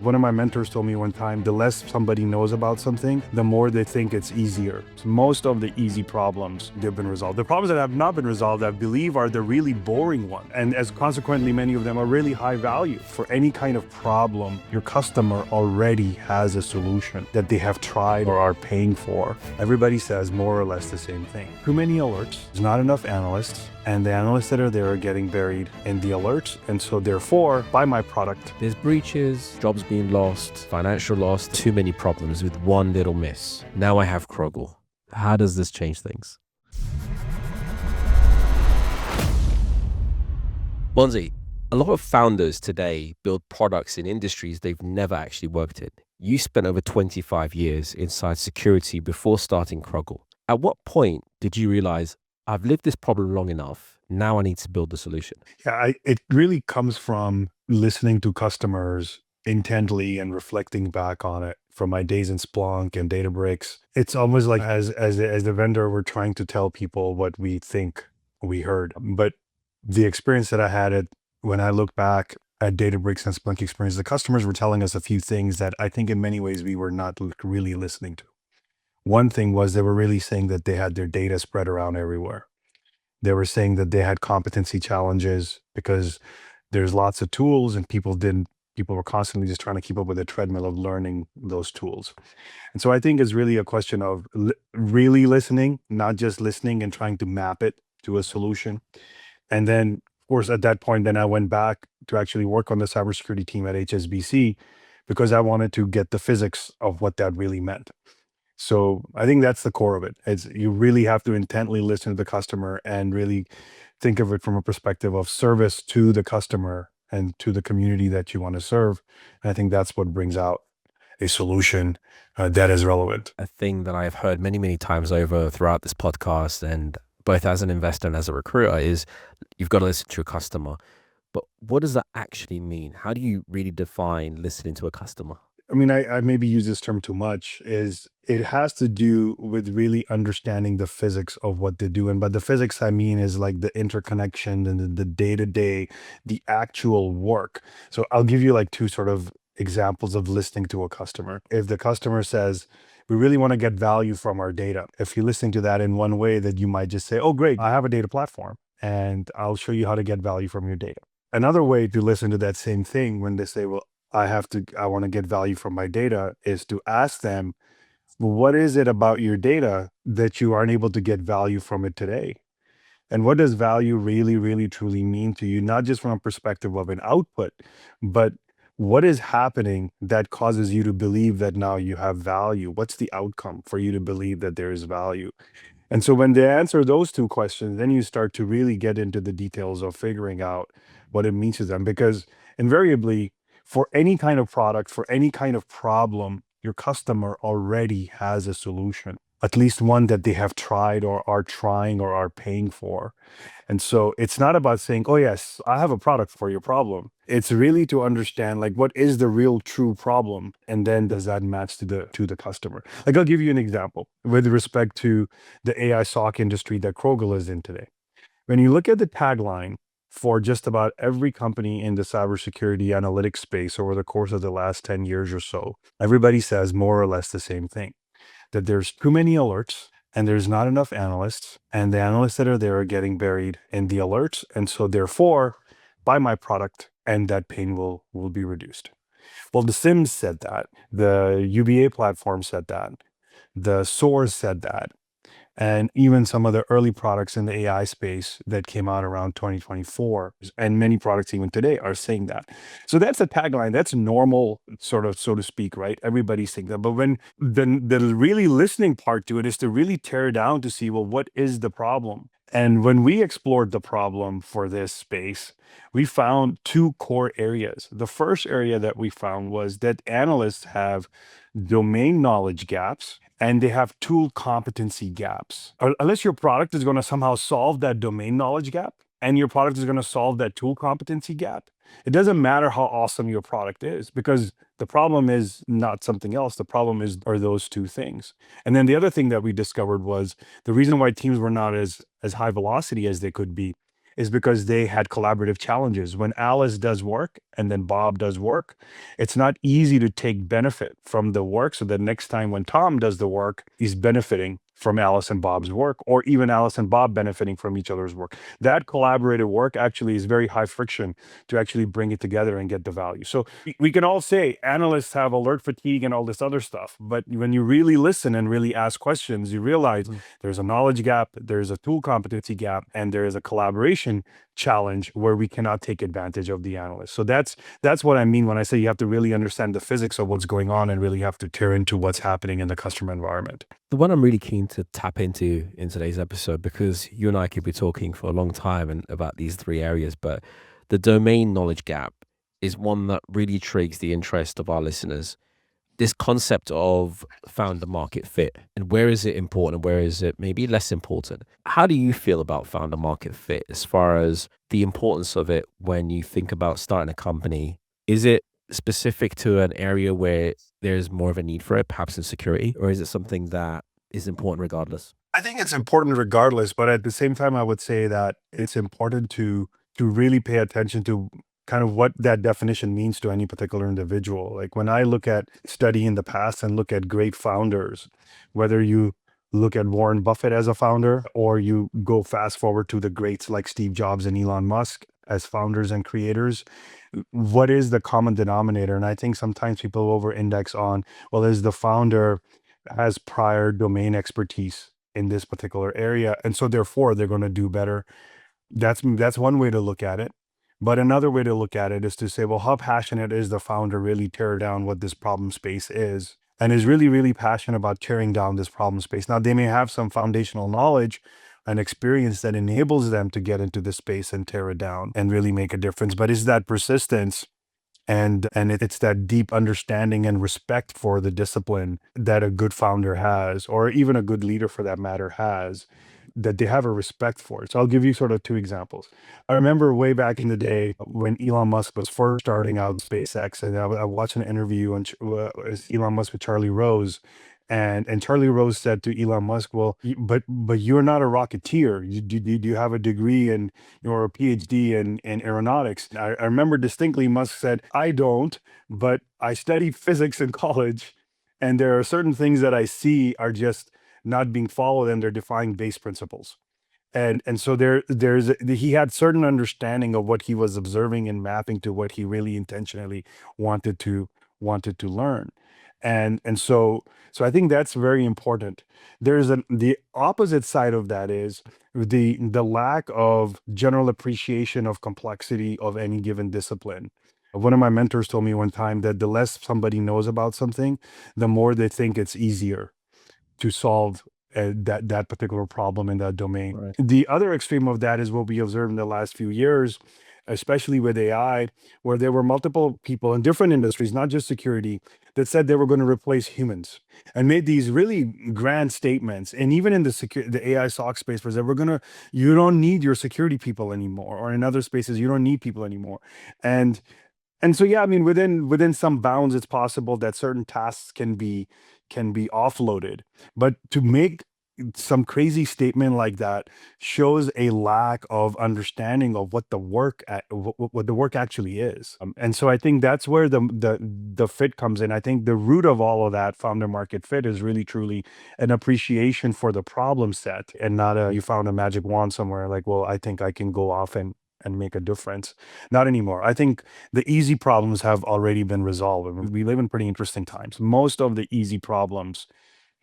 One of my mentors told me one time, the less somebody knows about something, the more they think it's easier. So most of the easy problems, they've been resolved. The problems that have not been resolved, I believe, are the really boring ones. And as consequently, many of them are really high value. For any kind of problem, your customer already has a solution that they have tried or are paying for. Everybody says more or less the same thing. Too many alerts, there's not enough analysts, and the analysts that are there are getting buried in the alerts. And so therefore, buy my product. There's breaches, jobs being lost, financial loss, too many problems with one little miss. Now I have Crogl. How does this change things? Monzy, a lot of founders today build products in industries they've never actually worked in. You spent over 25 years inside security before starting Crogl. At what point did you realize, I've lived this problem long enough, now I need to build the solution? Yeah, it really comes from listening to customers intently and reflecting back on it from my days in Splunk and Databricks. It's almost like as a vendor, we're trying to tell people what we think we heard. But the experience that I had when I look back at Databricks and Splunk experience, the customers were telling us a few things that I think in many ways we were not really listening to. One thing was they were really saying that they had their data spread around everywhere. They were saying that they had competency challenges because there's lots of tools and people were constantly just trying to keep up with the treadmill of learning those tools. And so I think it's really a question of really listening, not just listening and trying to map it to a solution. And then, of course, at that point, then I went back to actually work on the cybersecurity team at HSBC because I wanted to get the physics of what that really meant. So I think that's the core of it. It's you really have to intently listen to the customer and really think of it from a perspective of service to the customer and to the community that you want to serve. And I think that's what brings out a solution that is relevant. A thing that I've heard many, many times over throughout this podcast, and both as an investor and as a recruiter, is you've got to listen to your customer. But what does that actually mean? How do you really define listening to a customer? I mean, I maybe use this term too much, is it has to do with really understanding the physics of what they do. And by the physics, I mean is like the interconnection and the day-to-day, the actual work. So I'll give you like two sort of examples of listening to a customer. If the customer says, we really want to get value from our data. If you're listening to that in one way, that you might just say, oh, great, I have a data platform and I'll show you how to get value from your data. Another way to listen to that same thing when they say, well, I want to get value from my data, is to ask them, well, what is it about your data that you aren't able to get value from it today? And what does value really, really, truly mean to you? Not just from a perspective of an output, but what is happening that causes you to believe that now you have value? What's the outcome for you to believe that there is value? And so when they answer those two questions, then you start to really get into the details of figuring out what it means to them. Because invariably, for any kind of product, for any kind of problem, your customer already has a solution, at least one that they have tried or are trying or are paying for. And so it's not about saying, oh, yes, I have a product for your problem. It's really to understand, like, what is the real true problem? And then does that match to the customer? Like, I'll give you an example with respect to the AI SOC industry that Crogl is in today. When you look at the tagline for just about every company in the cybersecurity analytics space over the course of the last 10 years or so, everybody says more or less the same thing, that there's too many alerts and there's not enough analysts, and the analysts that are there are getting buried in the alerts. And so therefore, buy my product and that pain will be reduced. Well, the SIMs said that, the UBA platform said that, the SOARs said that, and even some of the early products in the AI space that came out around 2024, and many products even today are saying that. So that's a tagline. That's normal, sort of, so to speak, right? Everybody's saying that. But when the really listening part to it is to really tear down to see, well, what is the problem? And when we explored the problem for this space, we found two core areas. The first area that we found was that analysts have domain knowledge gaps and they have tool competency gaps. Unless your product is going to somehow solve that domain knowledge gap and your product is going to solve that tool competency gap, it doesn't matter how awesome your product is, because the problem is not something else. The problem are those two things. And then the other thing that we discovered was the reason why teams were not as high velocity as they could be is because they had collaborative challenges. When Alice does work and then Bob does work, it's not easy to take benefit from the work. So the next time when Tom does the work, he's benefiting from Alice and Bob's work, or even Alice and Bob benefiting from each other's work. That collaborative work actually is very high friction to actually bring it together and get the value. So we can all say analysts have alert fatigue and all this other stuff, but when you really listen and really ask questions, you realize there's a knowledge gap, there's a tool competency gap, and there is a collaboration challenge where we cannot take advantage of the analyst. So that's what I mean when I say you have to really understand the physics of what's going on and really have to tear into what's happening in the customer environment. The one I'm really keen to tap into in today's episode, because you and I could be talking for a long time and about these three areas, but the domain knowledge gap is one that really intrigues the interest of our listeners. This concept of founder market fit, and where is it important and where is it maybe less important? How do you feel about founder market fit as far as the importance of it when you think about starting a company? Is it specific to an area where there's more of a need for it, perhaps in security, or is it something that is important regardless? I think it's important regardless, but at the same time, I would say that it's important to really pay attention to kind of what that definition means to any particular individual. Like when I look at study in the past and look at great founders, whether you look at Warren Buffett as a founder or you go fast forward to the greats like Steve Jobs and Elon Musk as founders and creators, what is the common denominator? And I think sometimes people over index on, well, is the founder has prior domain expertise in this particular area, and so therefore they're going to do better. That's one way to look at it. But another way to look at it is to say, well, how passionate is the founder really tear down what this problem space is, and is really, really passionate about tearing down this problem space. Now, they may have some foundational knowledge and experience that enables them to get into this space and tear it down and really make a difference. But is that persistence and it's that deep understanding and respect for the discipline that a good founder has, or even a good leader for that matter has, that they have a respect for it. So I'll give you sort of two examples. I remember way back in the day when Elon Musk was first starting out SpaceX, and I watched an interview on with Elon Musk with Charlie Rose. And Charlie Rose said to Elon Musk, "Well, but you're not a rocketeer. Do you have a degree in or a PhD in aeronautics?" I remember distinctly Musk said, "I don't, but I studied physics in college, and there are certain things that I see are just not being followed, and they're defying base principles." And so he had certain understanding of what he was observing and mapping to what he really intentionally wanted to wanted to learn. And so I think that's very important. The opposite side of that is the lack of general appreciation of complexity of any given discipline. One of my mentors told me one time that the less somebody knows about something, the more they think it's easier to solve that particular problem in that domain. Right. The other extreme of that is what we observed in the last few years, especially with AI, where there were multiple people in different industries, not just security, that said they were going to replace humans and made these really grand statements. And even in the AI SOC space, for example, you don't need your security people anymore, or in other spaces, you don't need people anymore. And and so yeah, I mean, within some bounds, it's possible that certain tasks can be offloaded. But to make some crazy statement like that shows a lack of understanding of what the work actually is. And so I think that's where the fit comes in. I think the root of all of that founder market fit is really truly an appreciation for the problem set, and not a you found a magic wand somewhere like, well, I think I can go off and make a difference. Not anymore. I think the easy problems have already been resolved. I mean, we live in pretty interesting times. Most of the easy problems,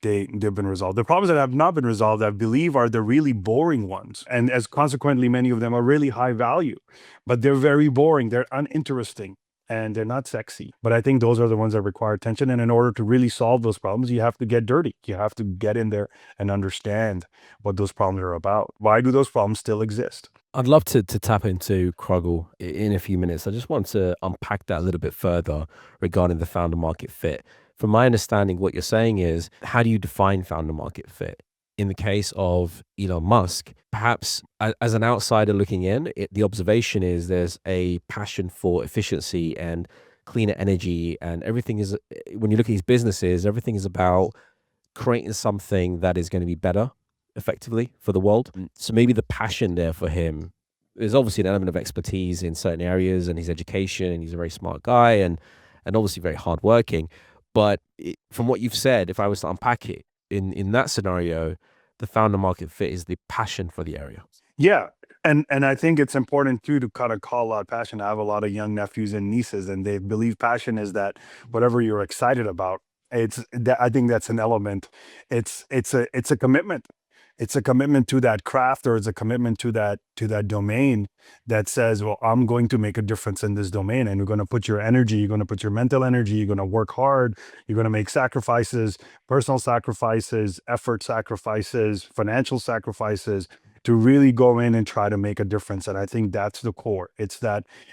they've been resolved. The problems that have not been resolved, I believe, are the really boring ones, and as consequently, many of them are really high value, but they're very boring. They're uninteresting. And they're not sexy. But I think those are the ones that require attention. And in order to really solve those problems, you have to get dirty. You have to get in there and understand what those problems are about. Why do those problems still exist? I'd love to tap into Crogl in a few minutes. I just want to unpack that a little bit further regarding the founder market fit. From my understanding, what you're saying is, how do you define founder market fit? In the case of Elon Musk, perhaps as an outsider looking in, the observation is there's a passion for efficiency and cleaner energy, and everything is, when you look at these businesses, everything is about creating something that is going to be better effectively for the world. So maybe the passion there for him there's obviously an element of expertise in certain areas and his education, and he's a very smart guy and obviously very hardworking. But from what you've said, if I was to unpack it in that scenario, the founder market fit is the passion for the area. Yeah. And I think it's important too to kind of call out passion. I have a lot of young nephews and nieces, and they believe passion is that whatever you're excited about, it's that I think that's an element. It's a commitment. It's a commitment to that craft, or it's a commitment to that domain that says, well, I'm going to make a difference in this domain. And you're going to put your energy, you're going to put your mental energy, you're going to work hard, you're going to make sacrifices, personal sacrifices, effort sacrifices, financial sacrifices, to really go in and try to make a difference. And I think that's the core. It's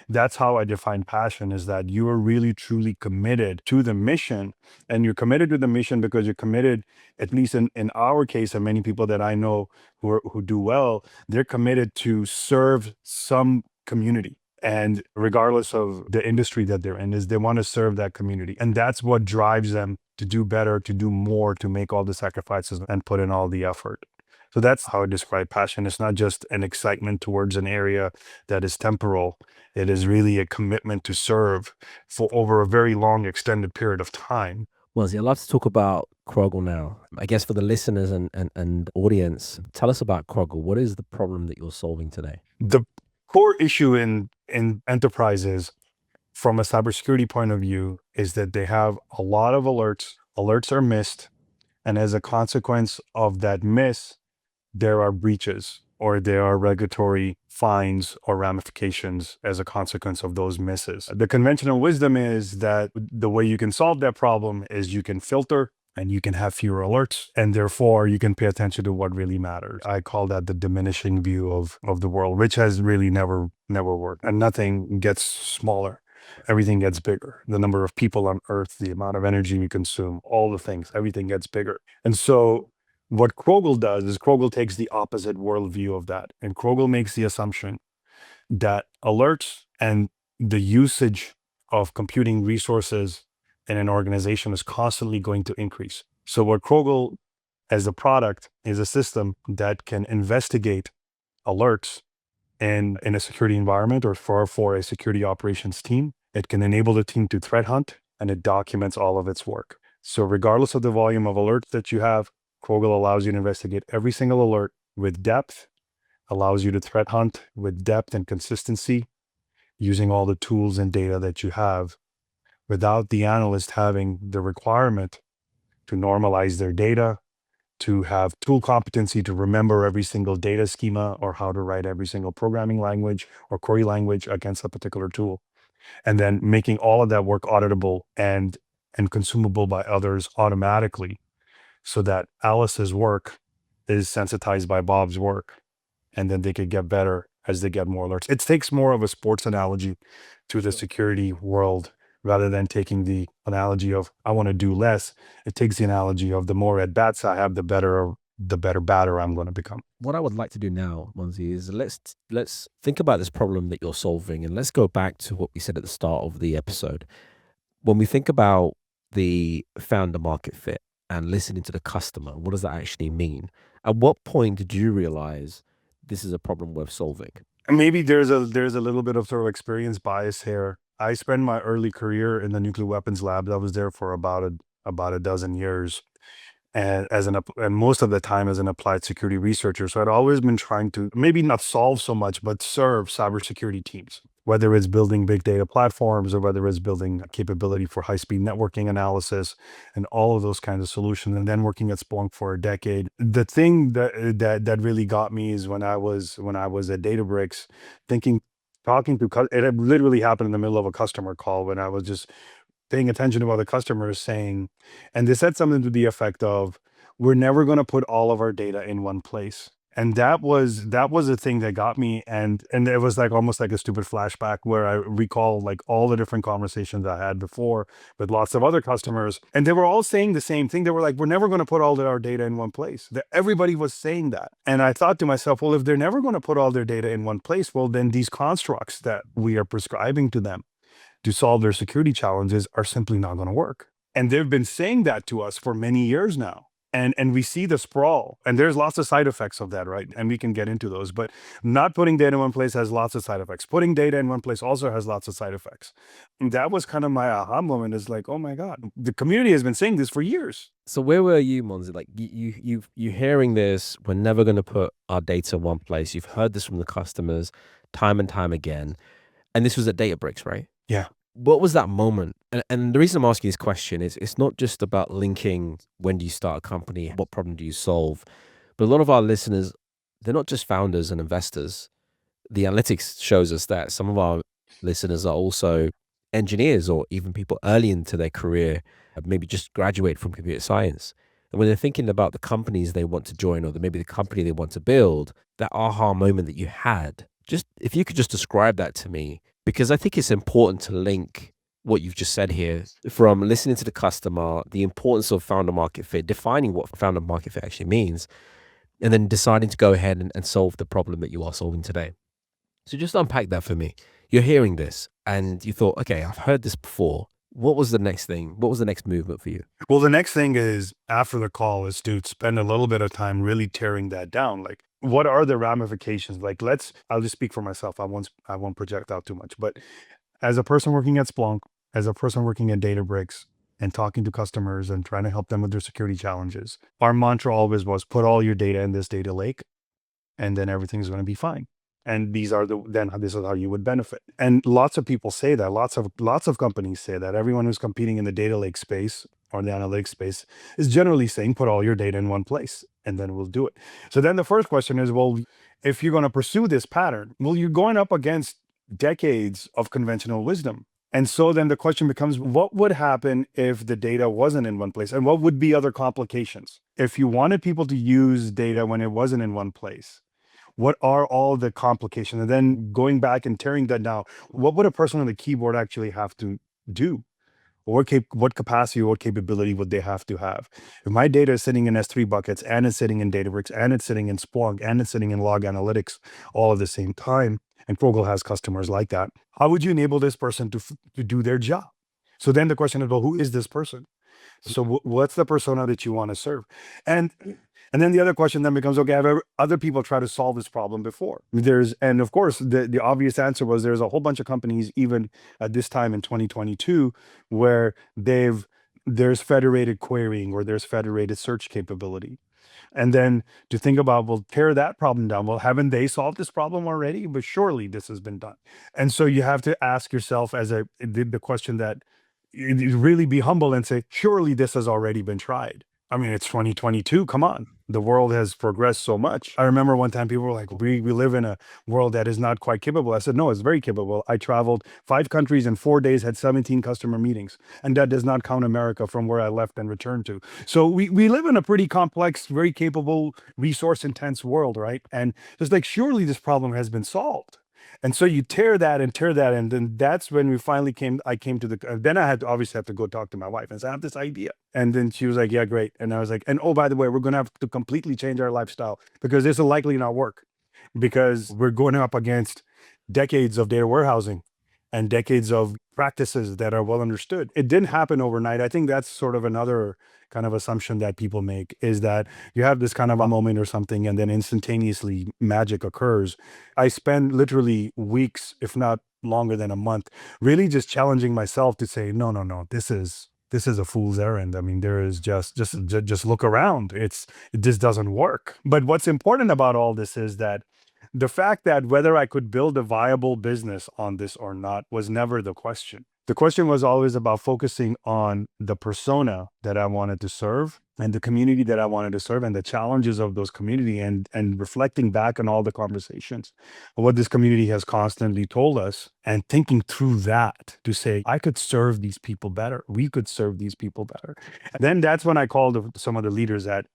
that's how I define passion, is that you are really truly committed to the mission. And you're committed to the mission because you're committed, at least in our case, and many people that I know who do well, they're committed to serve some community. And regardless of the industry that they're in, is they want to serve that community. And that's what drives them to do better, to do more, to make all the sacrifices and put in all the effort. So that's how I describe passion. It's not just an excitement towards an area that is temporal. It is really a commitment to serve for over a very long, extended period of time. Well, I'd love to talk about Crogl now. I guess for the listeners and audience, tell us about Crogl. What is the problem that you're solving today? The core issue in enterprises from a cybersecurity point of view is that they have a lot of alerts. Alerts are missed. And as a consequence of that miss, there are breaches, or there are regulatory fines or ramifications as a consequence of those misses. The conventional wisdom is that the way you can solve that problem is you can filter and you can have fewer alerts, and therefore you can pay attention to what really matters. I call that the diminishing view of the world, which has really never worked. And nothing gets smaller. Everything gets bigger. The number of people on earth, the amount of energy we consume, all the things, everything gets bigger. And so what Crogl does is Crogl takes the opposite worldview of that. And Crogl makes the assumption that alerts and the usage of computing resources in an organization is constantly going to increase. So what Crogl as a product is a system that can investigate alerts in a security environment, or for a security operations team. It can enable the team to threat hunt, and it documents all of its work. So regardless of the volume of alerts that you have, Crogl allows you to investigate every single alert with depth, allows you to threat hunt with depth and consistency, using all the tools and data that you have, without the analyst having the requirement to normalize their data, to have tool competency to remember every single data schema, or how to write every single programming language or query language against a particular tool. And then making all of that work auditable and consumable by others automatically, so that Alice's work is sensitized by Bob's work, and then they could get better as they get more alerts. It takes more of a sports analogy to the security world, rather than taking the analogy of I want to do less. It takes the analogy of the more at bats I have, the better batter I'm going to become. What I would like to do now, Monzy, is let's think about this problem that you're solving, and let's go back to what we said at the start of the episode. When we think about the founder market fit and listening to the customer, what does that actually mean? At what point did you realize this is a problem worth solving? And maybe there's a little bit of sort of experience bias here. I spent my early career in the nuclear weapons lab. I was there for about a dozen years, and and most of the time as an applied security researcher. So I'd always been trying to maybe not solve so much, but serve cybersecurity teams, whether it's building big data platforms, or whether it's building capability for high-speed networking analysis and all of those kinds of solutions. And then working at Splunk for a decade. The thing that really got me is when I was at Databricks, talking to it had literally happened in the middle of a customer call, when I was just paying attention to what the customer is saying. And they said something to the effect of, we're never going to put all of our data in one place. And that was the thing that got me. And it was like almost like a stupid flashback, where I recall like all the different conversations I had before with lots of other customers. And they were all saying the same thing. They were like, we're never going to put all our data in one place. Everybody was saying that. And I thought to myself, well, if they're never going to put all their data in one place, well, then these constructs that we are prescribing to them to solve their security challenges are simply not going to work. And they've been saying that to us for many years now. And we see the sprawl, and there's lots of side effects of that, right? And we can get into those, but not putting data in one place has lots of side effects. Putting data in one place also has lots of side effects. And that was kind of my aha moment, is like, oh my God, the community has been saying this for years. So where were you, Monzy? Like you're hearing this. We're never going to put our data in one place. You've heard this from the customers time and time again, and this was at Databricks, right? Yeah. What was that moment? And the reason I'm asking this question is it's not just about linking when do you start a company, what problem do you solve, but a lot of our listeners, they're not just founders and investors. The analytics shows us that some of our listeners are also engineers or even people early into their career, maybe just graduate from computer science. And when they're thinking about the companies they want to join or maybe the company they want to build, that aha moment that you had, just if you could just describe that to me, because I think it's important to link what you've just said here from listening to the customer, the importance of founder market fit, defining what founder market fit actually means, and then deciding to go ahead and solve the problem that you are solving today. So just unpack that for me. You're hearing this and you thought, okay, I've heard this before. What was the next thing? What was the next movement for you? Well, the next thing is, after the call, is to spend a little bit of time really tearing that down. Like, what are the ramifications? Like, I'll just speak for myself. I won't project out too much. But as a person working at Splunk, as a person working at Databricks, and talking to customers and trying to help them with their security challenges, our mantra always was, put all your data in this data lake, and then everything's going to be fine. And this is how you would benefit. And lots of people say that. Lots of companies say that. Everyone who's competing in the data lake space or the analytics space is generally saying, put all your data in one place, and then we'll do it. So then the first question is, well, if you're going to pursue this pattern, well, you're going up against decades of conventional wisdom. And so then the question becomes, what would happen if the data wasn't in one place? And what would be other complications? If you wanted people to use data when it wasn't in one place, what are all the complications? And then going back and tearing that down, what would a person on the keyboard actually have to do? What capacity, what capability would they have to have? If my data is sitting in S3 buckets, and it's sitting in Databricks, and it's sitting in Splunk, and it's sitting in log analytics all at the same time, and Crogl has customers like that, how would you enable this person to do their job? So then the question is, well, who is this person? So what's the persona that you want to serve? And and then the other question then becomes, okay, have other people tried to solve this problem before? And of course, the obvious answer was, there's a whole bunch of companies, even at this time in 2022, where there's federated querying, or there's federated search capability. And then to think about, well, tear that problem down. Well, haven't they solved this problem already? But surely this has been done. And so you have to ask yourself, the question that you really be humble and say, surely this has already been tried. I mean, it's 2022. Come on. The world has progressed so much. I remember one time people were like, we live in a world that is not quite capable. I said, no, it's very capable. I traveled 5 countries in 4 days, had 17 customer meetings. And that does not count America, from where I left and returned to. So we live in a pretty complex, very capable, resource intense world, right? And just like, surely this problem has been solved. And so you tear that, and then that's when I came to then I had to obviously have to go talk to my wife and say, I have this idea. And then she was like, yeah, great. And I was like, and oh, by the way, we're going to have to completely change our lifestyle, because this will likely not work, because we're going up against decades of data warehousing and decades of practices that are well understood. It didn't happen overnight. I think that's sort of another kind of assumption that people make, is that you have this kind of a moment or something, and then instantaneously magic occurs. I spend literally weeks, if not longer than a month, really just challenging myself to say, no, no, no, this is a fool's errand. I mean, there is just look around. This doesn't work. But what's important about all this is that the fact that whether I could build a viable business on this or not was never the question. The question was always about focusing on the persona that I wanted to serve, and the community that I wanted to serve, and the challenges of those community, and reflecting back on all the conversations, what this community has constantly told us, and thinking through that to say, I could serve these people better. We could serve these people better. And then that's when I called some of the leaders at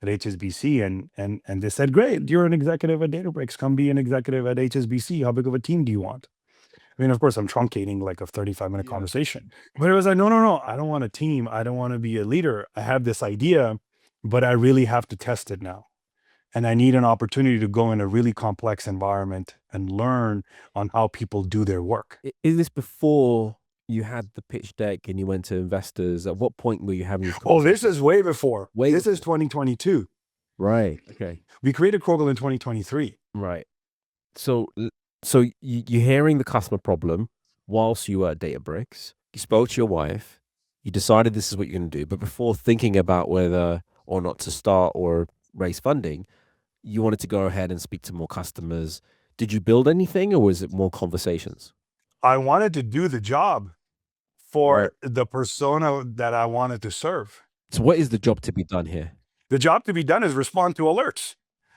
HSBC, and they said, great, you're an executive at Databricks. Come be an executive at HSBC. How big of a team do you want? I mean, of course, I'm truncating like a 35-minute conversation. But it was like, no, no, no, I don't want a team. I don't want to be a leader. I have this idea, but I really have to test it now. And I need an opportunity to go in a really complex environment and learn on how people do their work. Is this before you had the pitch deck and you went to investors. At what point were you having these Oh, this conversations? is way before. Way This is before. 2022. Right. Okay. We created Crogl in 2023. Right. So, so you're hearing the customer problem whilst you were at Databricks. You spoke to your wife. You decided this is what you're going to do. But before thinking about whether or not to start or raise funding, you wanted to go ahead and speak to more customers. Did you build anything, or was it more conversations? I wanted to do the job Right. for the persona that I wanted to serve. So, what is the job to be done here? The job to be done is respond to alerts.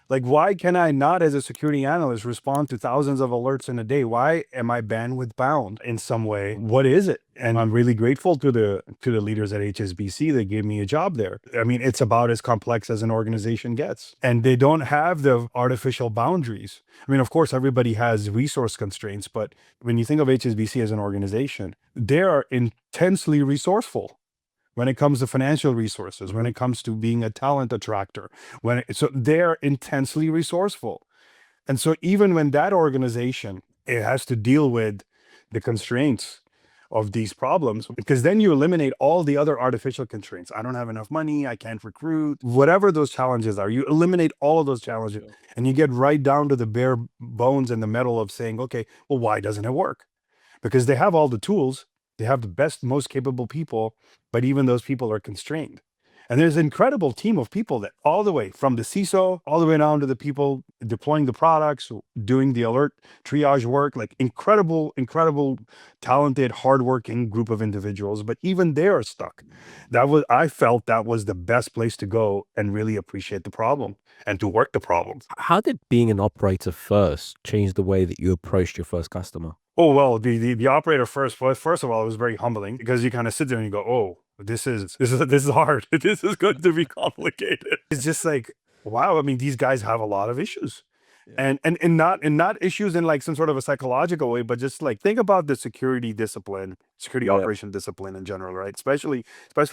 Like, why can I not, as a security analyst, respond to thousands of alerts in a day? Why am I bandwidth bound in some way? What is it? And I'm really grateful to the leaders at HSBC that gave me a job there. I mean, it's about as complex as an organization gets, and they don't have the artificial boundaries. I mean, of course, everybody has resource constraints, but when you think of HSBC as an organization, they are intensely resourceful when it comes to financial resources, when it comes to being a talent attractor, so they're intensely resourceful. And so even when that organization, it has to deal with the constraints of these problems, because then you eliminate all the other artificial constraints. I don't have enough money, I can't recruit, whatever those challenges are, you eliminate all of those challenges and you get right down to the bare bones and the metal of saying, okay, well, why doesn't it work? Because they have all the tools, they have the best, most capable people, but even those people are constrained. And there's an incredible team of people that all the way from the CISO, all the way down to the people deploying the products, doing the alert triage work, like incredible, talented, hardworking group of individuals. But even they are stuck. I felt that was the best place to go and really appreciate the problem and to work the problem. How did being an operator first change the way that you approached your first customer? Oh, well, the operator first of all, it was very humbling because you kind of sit there and you go, oh, this is hard. This is going to be complicated. It's just like, wow. I mean, these guys have a lot of issues. Yeah. And not issues in like some sort of a psychological way, but just like think about the security Yeah. operation discipline in general, right? Especially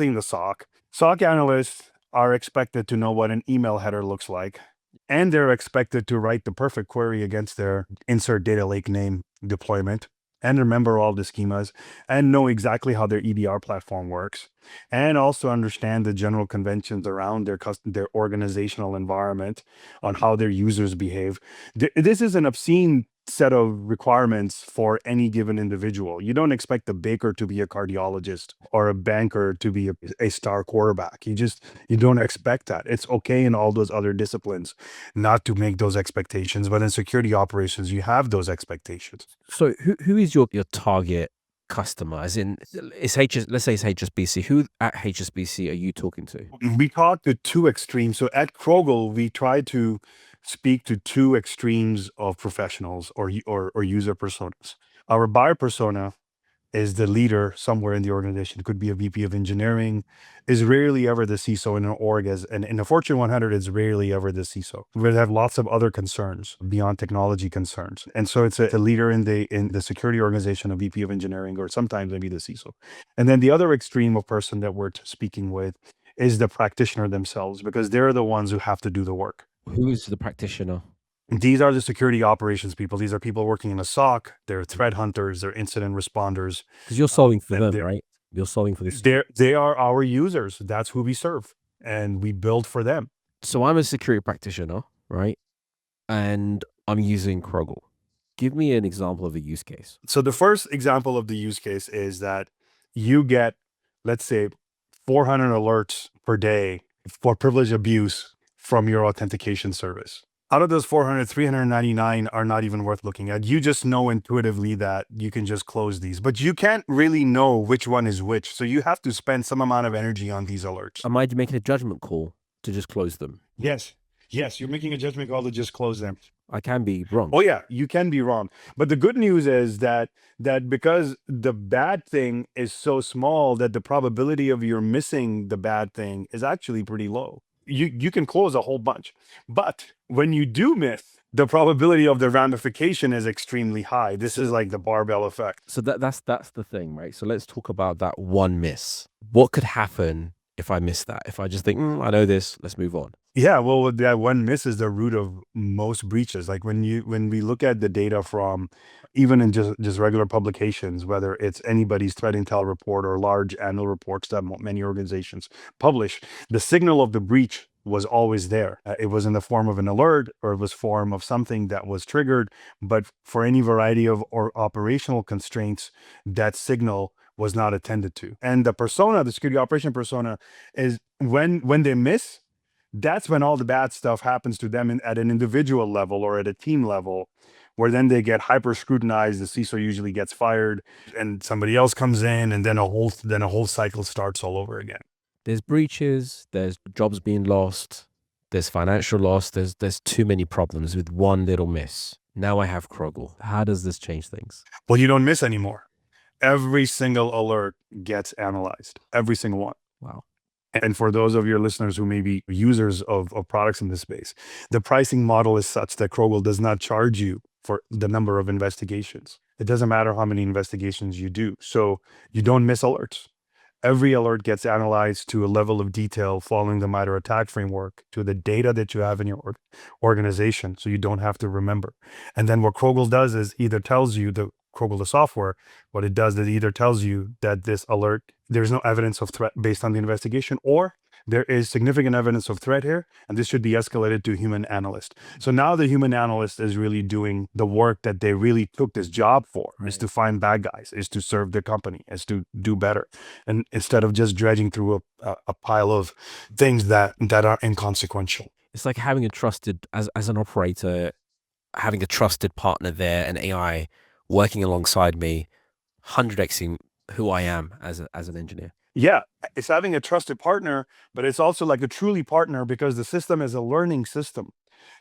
in the SOC. SOC analysts are expected to know what an email header looks like, and they're expected to write the perfect query against their insert data lake name deployment and remember all the schemas and know exactly how their EDR platform works and also understand the general conventions around their organizational environment on how their users behave. This is an obscene set of requirements for any given individual. You don't expect a baker to be a cardiologist or a banker to be a star quarterback. You don't expect that. It's okay in all those other disciplines not to make those expectations, but in security operations, you have those expectations. So who is your target customer? As in, let's say it's HSBC. Who at HSBC are you talking to? We talk to two extremes. So at Crogl, we try to speak to two extremes of professionals or user personas. Our buyer persona is the leader somewhere in the organization. It could be a VP of engineering, is rarely ever the CISO in an org, and in the Fortune 100, it's rarely ever the CISO. We have lots of other concerns beyond technology concerns. And so it's a leader in the security organization, a VP of engineering, or sometimes maybe the CISO. And then the other extreme of person that we're speaking with is the practitioner themselves, because they're the ones who have to do the work. Who is the practitioner? These are the security operations people. These are people working in a SOC. They're threat hunters. They're incident responders. Because you're solving for And them, right? You're solving for this. they are our users. That's who we serve, and we build for them. So I'm a security practitioner, right? And I'm using Crogl. Give me an example of a use case. So the first example of the use case is that you get, let's say, 400 alerts per day for privilege abuse from your authentication service. Out of those 400, 399 are not even worth looking at. You just know intuitively that you can just close these, but you can't really know which one is which. So you have to spend some amount of energy on these alerts. Am I making a judgment call to just close them? Yes. Yes, you're making a judgment call to just close them. I can be wrong. Oh yeah, you can be wrong. But the good news is that because the bad thing is so small that the probability of your missing the bad thing is actually pretty low. You can close a whole bunch. But when you do miss, the probability of the ramification is extremely high. This is like the barbell effect. So that's the thing, right? So let's talk about that one miss. What could happen if I miss that? If I just think, I know this, let's move on. Yeah, well, that one miss is the root of most breaches. Like when we look at the data from even in just regular publications, whether it's anybody's threat intel report or large annual reports that many organizations publish, the signal of the breach was always there. It was in the form of an alert or it was form of something that was triggered, but for any variety of or operational constraints, that signal was not attended to. And the persona, the security operation persona, is when they miss, that's when all the bad stuff happens to them at an individual level or at a team level, where then they get hyper scrutinized. The CISO usually gets fired, and somebody else comes in, and then a whole cycle starts all over again. There's breaches, there's jobs being lost, there's financial loss, there's too many problems with one little miss. Now I have Crogl. How does this change things? Well, you don't miss anymore. Every single alert gets analyzed, every single one. Wow. And for those of your listeners who may be users of products in this space, the pricing model is such that Crogl does not charge you for the number of investigations. It doesn't matter how many investigations you do. So you don't miss alerts. Every alert gets analyzed to a level of detail following the MITRE ATT&CK framework to the data that you have in your organization, so you don't have to remember. And then what Crogl does is either tells you, the Crogl, the software, what it does is either tells you that this alert, there's no evidence of threat based on the investigation, or there is significant evidence of threat here, and this should be escalated to human analyst. So now the human analyst is really doing the work that they really took this job for, is to find bad guys, is to serve the company, is to do better. And instead of just dredging through a pile of things that are inconsequential. It's like having a trusted, as an operator, having a trusted partner there, an AI working alongside me, 100xing who I am as an engineer. Yeah, it's having a trusted partner, but it's also like a truly partner because the system is a learning system.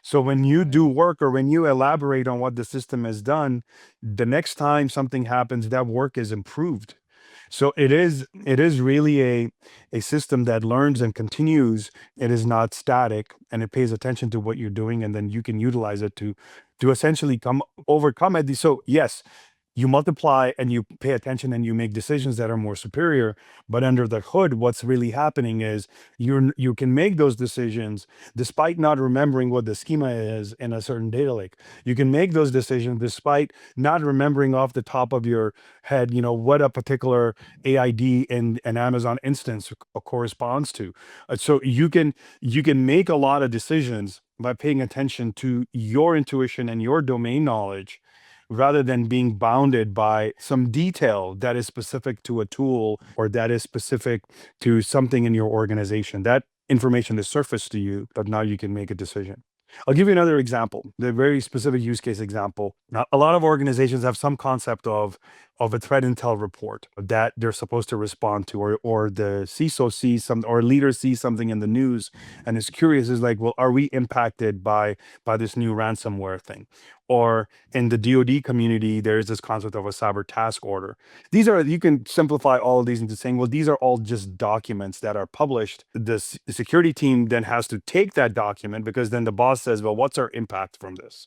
So when you do work or when you elaborate on what the system has done, the next time something happens, that work is improved. So it is really a system that learns and continues. It is not static, and it pays attention to what you're doing, and then you can utilize it to essentially come overcome it. So yes, you multiply and you pay attention and you make decisions that are more superior, but under the hood what's really happening is you can make those decisions despite not remembering what the schema is in a certain data lake. You can make those decisions despite not remembering off the top of your head, what a particular AID in an Amazon instance corresponds to. So you can make a lot of decisions by paying attention to your intuition and your domain knowledge, rather than being bounded by some detail that is specific to a tool or that is specific to something in your organization. That information is surfaced to you, but now you can make a decision. I'll give you another example, the very specific use case example. Now, a lot of organizations have some concept of a threat intel report that they're supposed to respond to, or the CISO sees some, or leader sees something in the news and is curious, is like, well, are we impacted by this new ransomware thing? Or in the DoD community, there is this concept of a cyber task order. You can simplify all of these into saying, well, these are all just documents that are published. The security team then has to take that document, because then the boss says, well, what's our impact from this?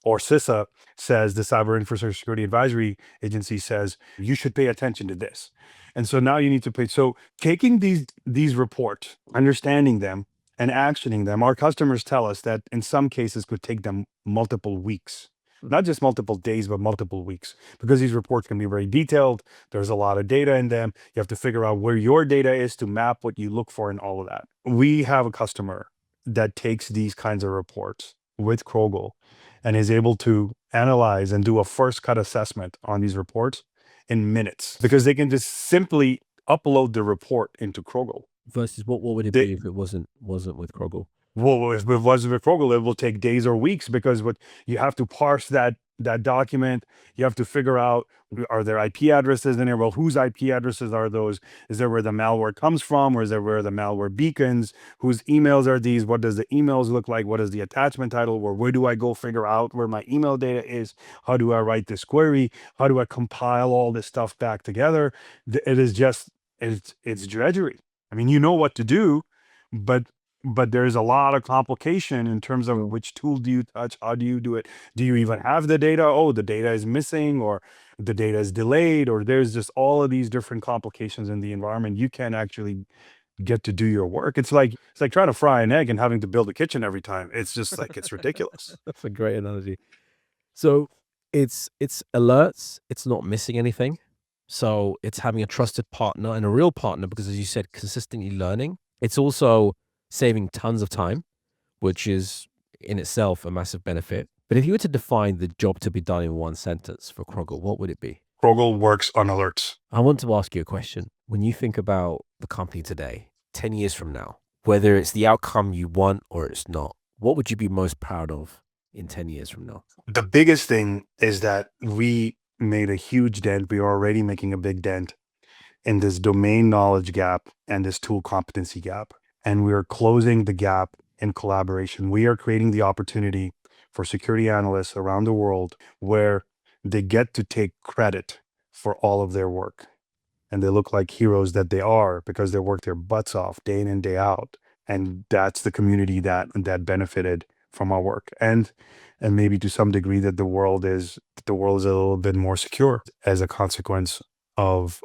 Or CISA says, the Cyber Infrastructure Security Advisory Agency says, you should pay attention to this. And so now you need to pay. So taking these reports, understanding them, and actioning them, our customers tell us that in some cases could take them multiple weeks, not just multiple days, but multiple weeks, because these reports can be very detailed. There's a lot of data in them. You have to figure out where your data is to map what you look for and all of that. We have a customer that takes these kinds of reports with Crogl and is able to analyze and do a first cut assessment on these reports in minutes, because they can just simply upload the report into Crogl. Versus what would it They, be if it wasn't with Crogl? well, if it was with Crogl, it will take days or weeks, because what you have to parse that document. You have to figure out, are there IP addresses in there? Well, whose IP addresses are those? Is there where the malware comes from, or is there where the malware beacons? Whose emails are these? What does the emails look like? What is the attachment title? Where do I go figure out where my email data is? How do I write this query? How do I compile all this stuff back together? It is just, it's drudgery. I mean, you know what to do, but there's a lot of complication in terms of which tool do you touch, how do you do it, do you even have the data, oh, the data is missing, or the data is delayed, or there's just all of these different complications in the environment. You can actually get to do your work. It's like trying to fry an egg and having to build a kitchen every time. It's just like it's ridiculous. That's a great analogy. So it's alerts, it's not missing anything. So it's having a trusted partner and a real partner because, as you said, consistently learning. It's also saving tons of time, which is in itself a massive benefit. But if you were to define the job to be done in one sentence for Crogl, what would it be? Crogl works on alerts. I want to ask you a question. When you think about the company today, 10 years from now, whether it's the outcome you want or it's not, what would you be most proud of in 10 years from now? The biggest thing is that we made a huge dent. We are already making a big dent in this domain knowledge gap and this tool competency gap. And we are closing the gap in collaboration. We are creating the opportunity for security analysts around the world where they get to take credit for all of their work. And they look like heroes that they are because they work their butts off day in and day out. And that's the community that benefited from our work. And maybe to some degree that the world is a little bit more secure as a consequence of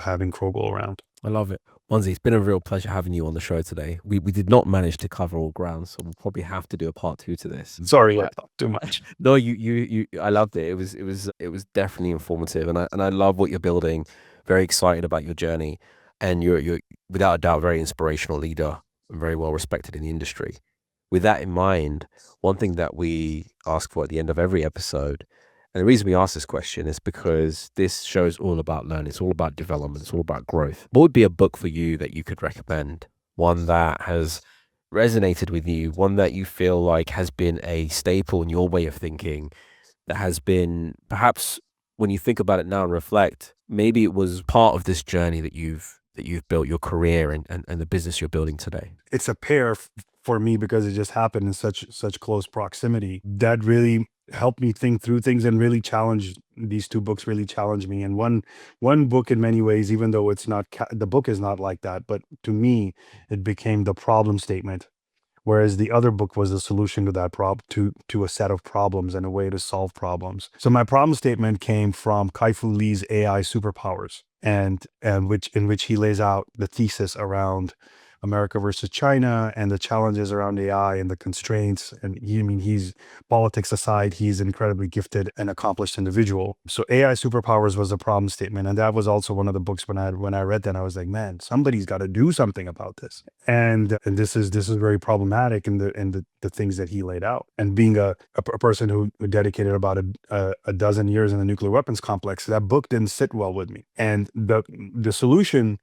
having Crogl around. I love it. Monzy, it's been a real pleasure having you on the show today. We did not manage to cover all ground, so we'll probably have to do a part 2 to this. Sorry, I talked too much. No, you I loved it. It was definitely informative, and I love what you're building. Very excited about your journey, and you're without a doubt a very inspirational leader and very well respected in the industry. With that in mind, one thing that we ask for at the end of every episode, and the reason we ask this question is because this show is all about learning. It's all about development. It's all about growth. What would be a book for you that you could recommend? One that has resonated with you, one that you feel like has been a staple in your way of thinking, that has been perhaps when you think about it now and reflect, maybe it was part of this journey that you've built your career and the business you're building today. It's a pair for me because it just happened in such close proximity that really helped me think through things and really challenged. These two books really challenged me. And one book, in many ways, even though it's not the book is not like that, but to me it became the problem statement, whereas the other book was the solution to that to a set of problems and a way to solve problems. So my problem statement came from Kai-Fu Lee's AI Superpowers, and in which he lays out the thesis around America versus China and the challenges around AI and the constraints. And he's politics aside, he's an incredibly gifted and accomplished individual. So AI Superpowers was a problem statement, and that was also one of the books when I read that I was like, man, somebody's got to do something about this. And this is very problematic in the things that he laid out. And being a person who dedicated about a dozen years in the nuclear weapons complex, that book didn't sit well with me. And the solution,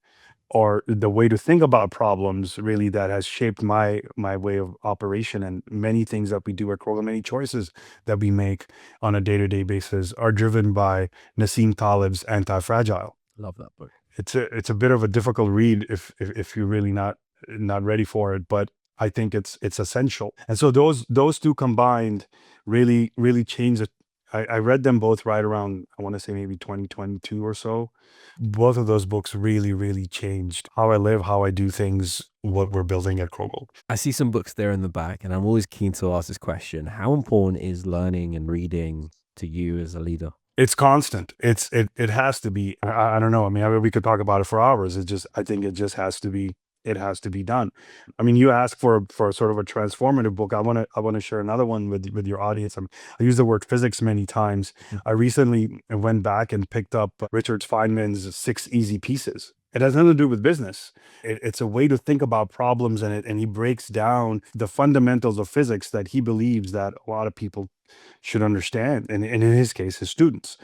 or the way to think about problems, really, that has shaped my way of operation, and many things that we do at Crogl, many choices that we make on a day-to-day basis are driven by Nassim Taleb's Anti-Fragile. Love that book. It's a bit of a difficult read if you're really not ready for it, but I think it's essential. And so those two combined really changed it. I read them both right around, I want to say maybe 2022 or so. Both of those books really changed how I live, how I do things, what we're building at Crogl. I see some books there in the back, and I'm always keen to ask this question. How important is learning and reading to you as a leader? It's constant. It has to be. I don't know. I mean, we could talk about it for hours. I think it just has to be. It has to be done. I mean, you ask for sort of a transformative book. I want to share another one with your audience. I use the word physics many times. I recently went back and picked up Richard Feynman's 6 Easy Pieces. It has nothing to do with business. It's a way to think about problems, and he breaks down the fundamentals of physics that he believes that a lot of people should understand, and in his case, his students.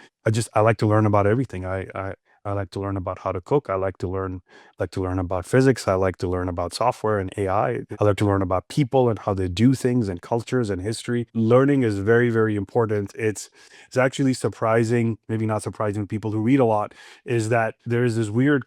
I like to learn about everything. I like to learn about how to cook. I like to learn about physics. I like to learn about software and AI. I like to learn about people and how they do things, and cultures and history. Learning is very important. It's actually surprising, maybe not surprising to people who read a lot, is that there is this weird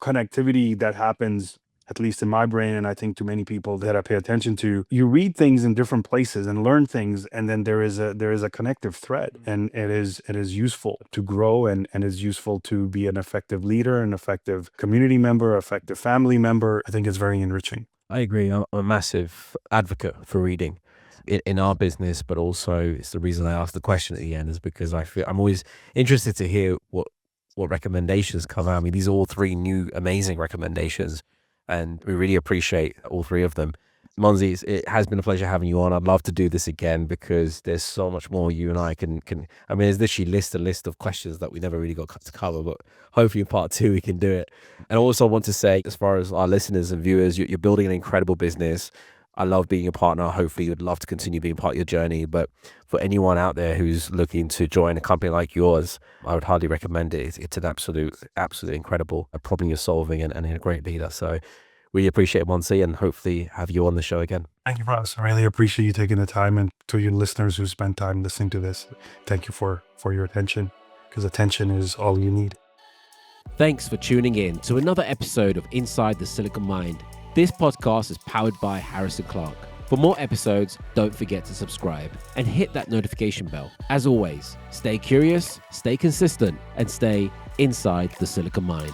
connectivity that happens, at least in my brain, and I think to many people that I pay attention to. You read things in different places and learn things, and then there is a connective thread, and it is useful to grow, and is useful to be an effective leader, an effective community member, effective family member. I think it's very enriching. I agree. I'm a massive advocate for reading in our business, but also it's the reason I asked the question at the end, is because I'm always interested to hear what recommendations come out. I mean, these are all 3 new amazing recommendations. And we really appreciate all three of them. Monzy, it has been a pleasure having you on. I'd love to do this again because there's so much more you and I can. I mean, there's literally a list of questions that we never really got to cover, but hopefully in part 2 we can do it. And I also want to say, as far as our listeners and viewers, you're building an incredible business. I love being a partner. Hopefully, you'd love to continue being part of your journey. But for anyone out there who's looking to join a company like yours, I would highly recommend it. It's an absolutely incredible problem you're solving and a great leader. So really appreciate it, Monzy, and hopefully have you on the show again. Thank you, Ross. I really appreciate you taking the time, and to your listeners who spent time listening to this, thank you for your attention, because attention is all you need. Thanks for tuning in to another episode of Inside the Silicon Mind. This podcast is powered by Harrison Clark. For more episodes, don't forget to subscribe and hit that notification bell. As always, stay curious, stay consistent, and stay inside the Silicon Mind.